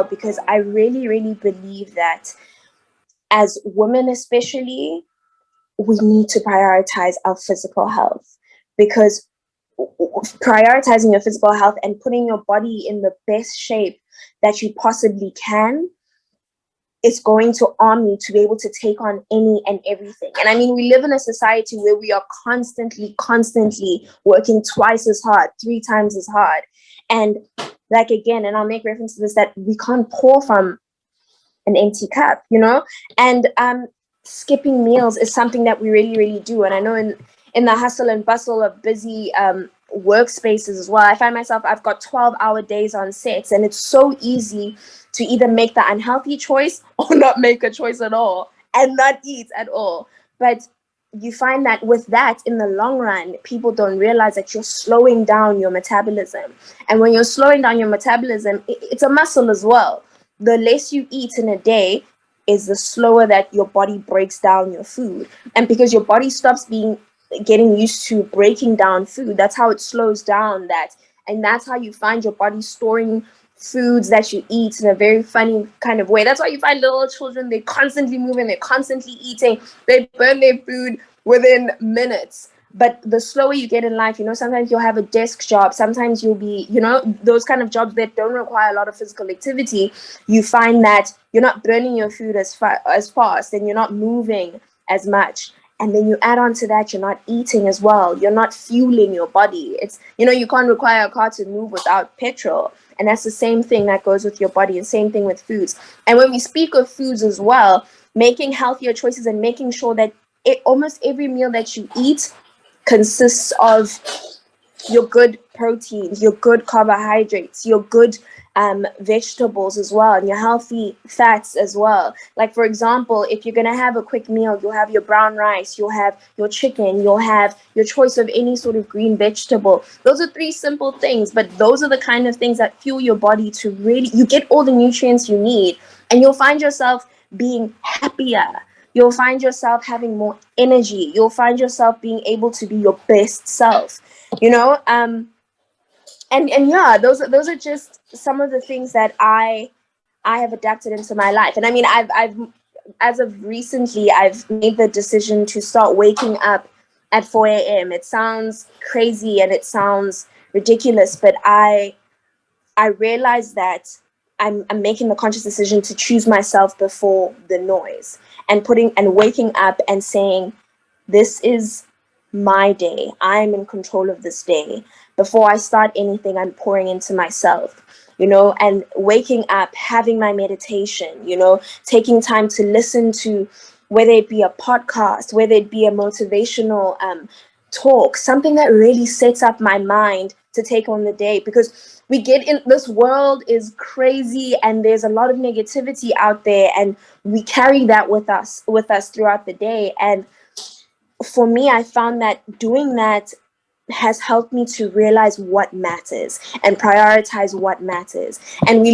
because I really, really believe that as women, especially, we need to prioritize our physical health, because prioritizing your physical health and putting your body in the best shape that you possibly can is going to arm you to be able to take on any and everything. And I mean, we live in a society where we are constantly working twice as hard, three times as hard. And like, again, and I'll make reference to this, that we can't pour from an empty cup, and skipping meals is something that we really, really do. And I know in the hustle and bustle of busy workspaces as well, I find myself, I've got 12-hour days on sets, and it's so easy to either make the unhealthy choice or not make a choice at all and not eat at all. But you find that with that, in the long run, people don't realize that you're slowing down your metabolism. And when you're slowing down your metabolism, it's a muscle as well. The less you eat in a day is the slower that your body breaks down your food. And because your body stops getting used to breaking down food, that's how it slows down that. And that's how you find your body storing foods that you eat in a very funny kind of way. That's why you find little children, they're constantly moving, they're constantly eating, they burn their food within minutes. But the slower you get in life, sometimes you'll have a desk job, sometimes you'll be, those kind of jobs that don't require a lot of physical activity. You find that you're not burning your food as fast, and you're not moving as much. And then you add on to that, you're not eating as well. You're not fueling your body. It's, you can't require a car to move without petrol. And that's the same thing that goes with your body, and same thing with foods. And when we speak of foods as well, making healthier choices and making sure that almost every meal that you eat consists of your good proteins, your good carbohydrates, your good vegetables as well, and your healthy fats as well. Like, for example, if you're going to have a quick meal, you'll have your brown rice, you'll have your chicken, you'll have your choice of any sort of green vegetable. Those are three simple things, but those are the kind of things that fuel your body to really, you get all the nutrients you need, and you'll find yourself being happier. You'll find yourself having more energy. You'll find yourself being able to be your best self, and yeah, those are just some of the things that I have adapted into my life. And I mean, I've as of recently, I've made the decision to start waking up at 4 a.m. It sounds crazy and it sounds ridiculous, but I realize that I'm making the conscious decision to choose myself before the noise, and waking up and saying, this is my day. I'm in control of this day. Before I start anything, I'm pouring into myself, and waking up, having my meditation, taking time to listen to, whether it be a podcast, whether it be a motivational talk, something that really sets up my mind to take on the day. Because we get in, this world is crazy and there's a lot of negativity out there, and we carry that with us throughout the day. And for me, I found that doing that has helped me to realize what matters and prioritize what matters. And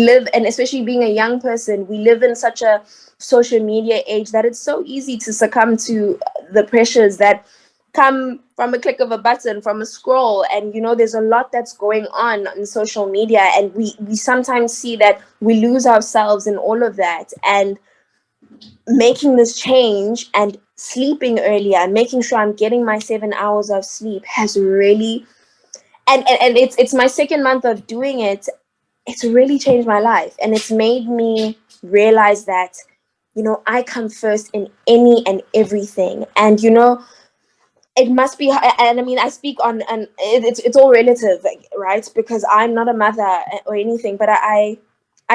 especially being a young person, we live in such a social media age that it's so easy to succumb to the pressures that come from a click of a button, from a scroll. And there's a lot that's going on social media, and we sometimes see that we lose ourselves in all of that. And making this change and sleeping earlier and making sure I'm getting my 7 hours of sleep has really, and it's my second month of doing it. It's really changed my life, and it's made me realize that I come first in any and everything. And it must be, and I mean, I speak on, and it's all relative, right? Because I'm not a mother or anything, but I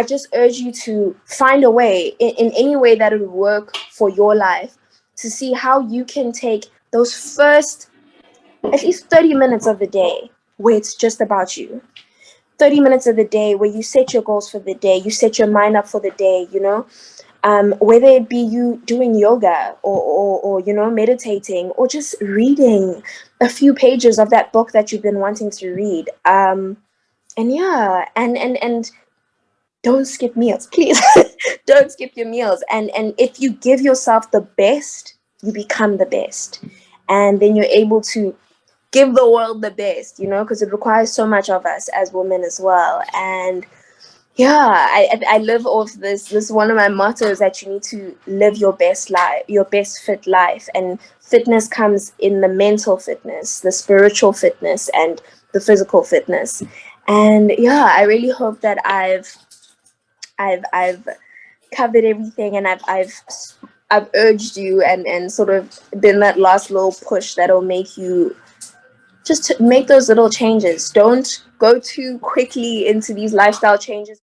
just urge you to find a way, in any way that it would work for your life, to see how you can take those first at least 30 minutes of the day where it's just about you. 30 minutes of the day where you set your goals for the day, you set your mind up for the day, whether it be you doing yoga or meditating, or just reading a few pages of that book that you've been wanting to read. And don't skip meals, please. Don't skip your meals. And if you give yourself the best, you become the best. And then you're able to give the world the best, because it requires so much of us as women as well. And Yeah, I live off this. This is one of my mottos, that you need to live your best life, your best fit life. And fitness comes in the mental fitness, the spiritual fitness, and the physical fitness. And yeah, I really hope that I've covered everything, and I've urged you, and sort of been that last little push that'll make you just to make those little changes. Don't go too quickly into these lifestyle changes.